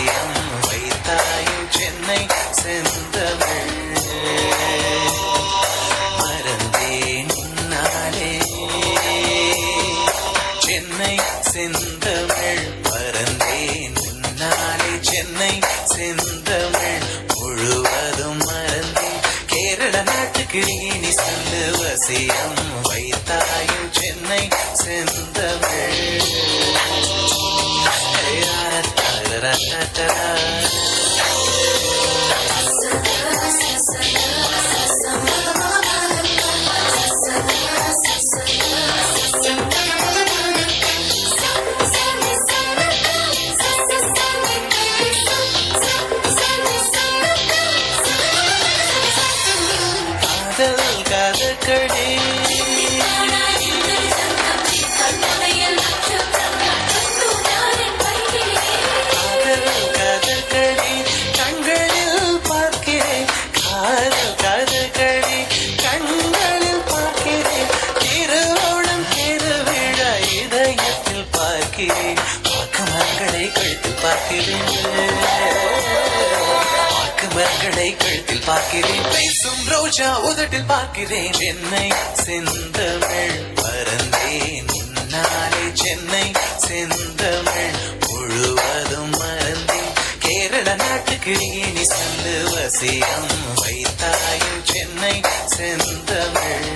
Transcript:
வசியம் வைத்தாயும் சென்னை செந்தமிழ் மறந்தேன் நாளே சென்னை செந்தமிழ் மறந்தேன் நாளே சென்னை செந்தமிழ் முழுவதும் மறந்தேன் கேரள நாட்டுக்கு நீ சொல்லு வசியம் வைத்தாயும் சென்னை செந்தமிழ் கதகளே கண்களில் பார்க்கிறேன் காதல் கதகளே கண்களில் பார்க்கிறேன் திருவோணம் திருவிழா இதயத்தில் பார்க்கிறேன் வாக்குமர்களை கழுத்தில் பார்க்கிறேன் வாக்குமர்களை கழுத்தில் பார்க்கிறேன் பேசும் ரோஜா உதட்டில் பார்க்கிறேன் சென்னை செந்தமிழ் மறந்தேன் நாளே சென்னை செந்தமிழ் முழுவதும் மறந்தேன் கேரள நாட்டுக்கு நீ சொல்லு வசியம் வைத்தாயும் சென்னை செந்தமிழ்